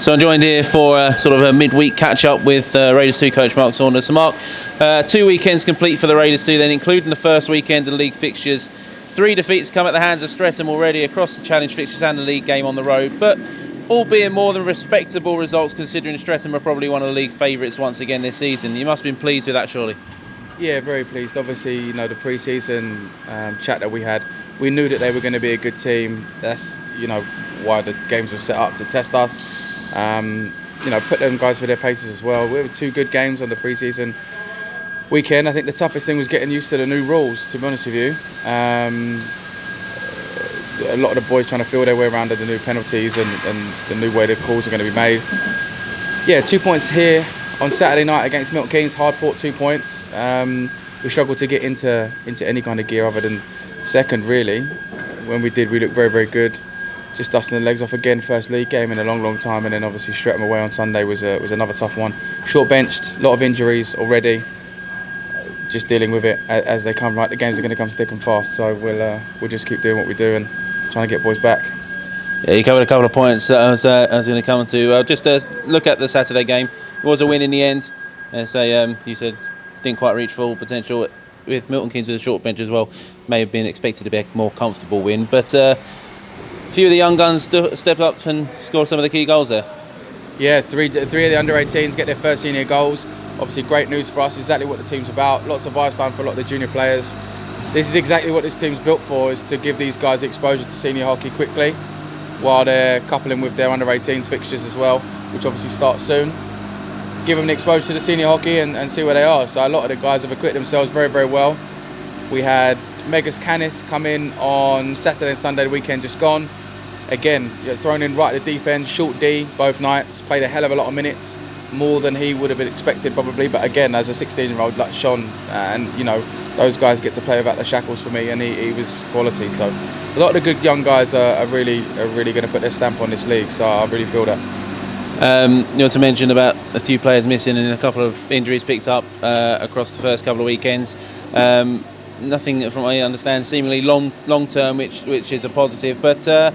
So I'm joined here for sort of a midweek catch-up with Raiders 2 coach Mark Saunders. So Mark, 2 weekends complete for the Raiders 2 then, including the first weekend of the league fixtures. 3 defeats come at the hands of Streatham already across the challenge fixtures and the league game on the road, but all being more than respectable results considering Streatham are probably one of the league favourites once again this season. You must have been pleased with that, surely? Yeah, very pleased. Obviously, you know, the pre-season chat that we had, we knew that they were going to be a good team. That's, you know, why the games were set up to test us. You know, put them guys for their paces as well. We had 2 good games on the pre-season weekend. I think the toughest thing was getting used to the new rules, to be honest with you. A lot of the boys trying to feel their way around the new penalties and the new way the calls are going to be made. Yeah, 2 points here on Saturday night against Milton Keynes, hard fought 2 points. We struggled to get into any kind of gear other than second, really. When we did, we looked very, very good. Just dusting the legs off again, first league game in a long, long time, and then obviously Streatham away on Sunday was another tough one. Short benched, a lot of injuries already. Just dealing with it as they come. Right, the games are going to come thick and fast, so we'll just keep doing what we do and trying to get boys back. Yeah, you covered a couple of points that I was going to come to. Just look at the Saturday game. It was a win in the end. You said didn't quite reach full potential with Milton Keynes with a short bench as well. May have been expected to be a more comfortable win, but a few of the young guns stepped up and scored some of the key goals there. Yeah, three of the under-18s get their first senior goals. Obviously great news for us, exactly what the team's about. Lots of ice time for a lot of the junior players. This is exactly what this team's built for, is to give these guys exposure to senior hockey quickly while they're coupling with their under-18s fixtures as well, which obviously starts soon. Give them the exposure to the senior hockey and see where they are. So a lot of the guys have acquitted themselves very, very well. We had Megas Canis come in on Saturday and Sunday, the weekend just gone. Again, thrown in right at the deep end, short D both nights, played a hell of a lot of minutes, more than he would have been expected probably, but again, as a 16-year-old like Sean, and you know, those guys get to play without the shackles for me, and he was quality. So a lot of the good young guys are really going to put their stamp on this league, so I really feel that. You also mentioned about a few players missing and a couple of injuries picked up across the first couple of weekends. Nothing, from what I understand, seemingly long term, which is a positive, but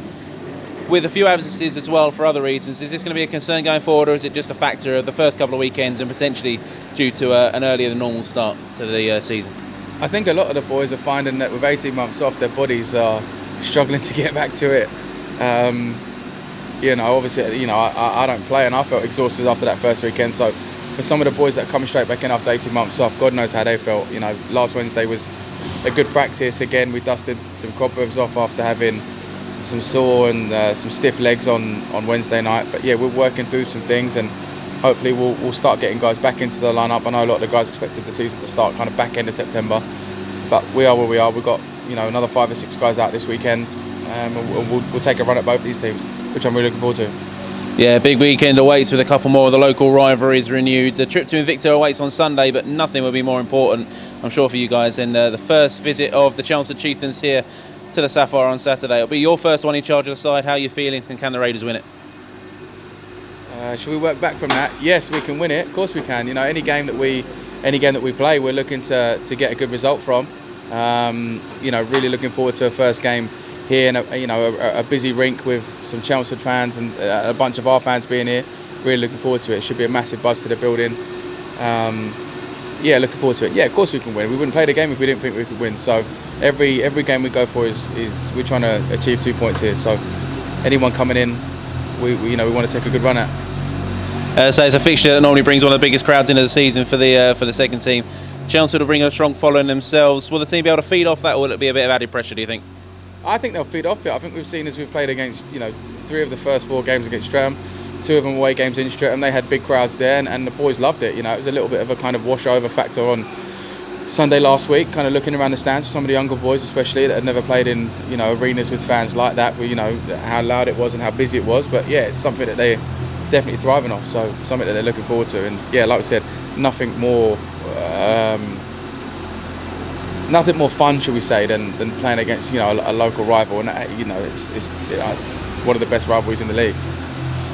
with a few absences as well for other reasons, is this going to be a concern going forward, or is it just a factor of the first couple of weekends and potentially due to an earlier than normal start to the season? I think a lot of the boys are finding that with 18 months off, their bodies are struggling to get back to it. You know, obviously, you know, I don't play, and I felt exhausted after that first weekend. So for some of the boys that are coming straight back in after 18 months off, God knows how they felt. You know, last Wednesday was a good practice. Again, we dusted some cobwebs off after having some sore and some stiff legs on Wednesday night. But yeah, we're working through some things, and hopefully we'll start getting guys back into the lineup. I know a lot of the guys expected the season to start kind of back end of September, but we are where we are. We've got, you know, another 5 or 6 guys out this weekend, and we'll take a run at both these teams, which I'm really looking forward to. Yeah, big weekend awaits with a couple more of the local rivalries renewed. The trip to Invicta awaits on Sunday, but nothing will be more important, I'm sure, for you guys than the first visit of the Chelmsford Chieftains here to the Sapphire on Saturday. It'll be your first one in charge of the side. How are you feeling, and can the Raiders win it? Should we work back from that? Yes, we can win it. Of course we can. You know, any game that we play, we're looking to get a good result from. You know, really looking forward to a first game here in a busy rink with some Chelmsford fans and a bunch of our fans being here. Really looking forward to it. It should be a massive buzz to the building. Yeah, looking forward to it. Yeah, of course we can win. We wouldn't play the game if we didn't think we could win. So every game we go for is we're trying to achieve 2 points here. So anyone coming in, we want to take a good run at. So it's a fixture that normally brings one of the biggest crowds into the season for the second team. Chelmsford will bring a strong following themselves. Will the team be able to feed off that, or will it be a bit of added pressure, do you think? I think they'll feed off it. I think we've seen, as we've played against, 3 of the first 4 games against Streatham, 2 of them away games in Streatham. They had big crowds there, and the boys loved it. You know, it was a little bit of a kind of washover factor on Sunday last week, kind of looking around the stands for some of the younger boys, especially that had never played in, arenas with fans like that, where, how loud it was and how busy it was. But yeah, it's something that they're definitely thriving off. So something that they're looking forward to. And yeah, like we said, nothing more fun, should we say, than playing against a local rival, and it's one of the best rivalries in the league.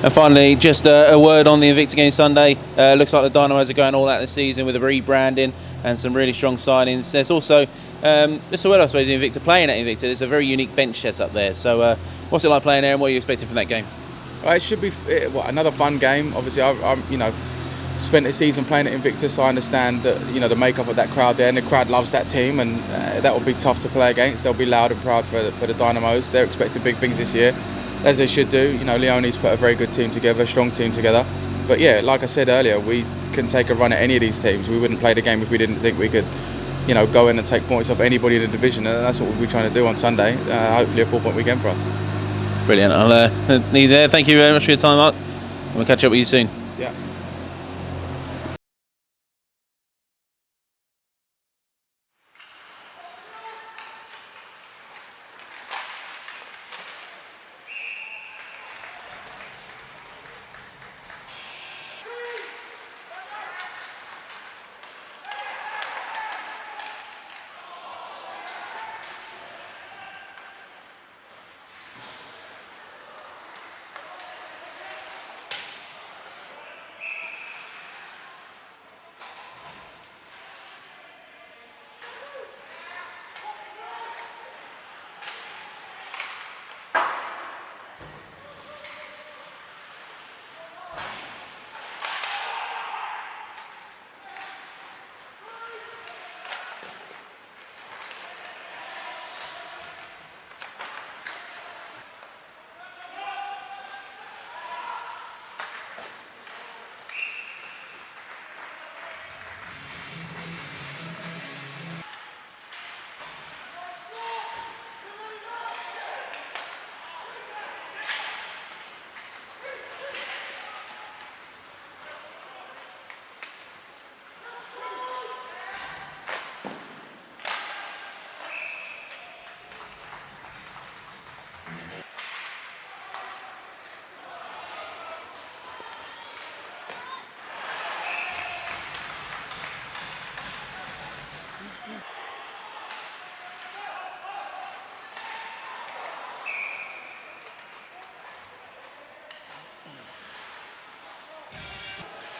And finally, just a word on the Invicta game Sunday. Looks like the Dynamos are going all out this season with a rebranding and some really strong signings. There's also just a word, I suppose, Invicta playing at Invicta. There's a very unique bench set up there. So what's it like playing there, and what are you expecting from that game? It should be another fun game. Obviously, I'm spent a season playing at Invictus, so I understand that the makeup of that crowd there, and the crowd loves that team, and that will be tough to play against. They'll be loud and proud for the Dynamos. They're expecting big things this year, as they should do. Leone's put a very good team together, a strong team together. But yeah, like I said earlier, we can take a run at any of these teams. We wouldn't play the game if we didn't think we could, go in and take points off anybody in the division, and that's what we'll be trying to do on Sunday. Hopefully, a 4-point weekend for us. Brilliant. I'll leave you there. Thank you very much for your time, Mark. We'll catch up with you soon. Yeah.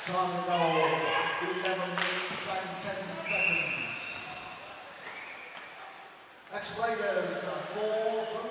Time to go, 11 minutes and 10 seconds. That's Raiders, 4 from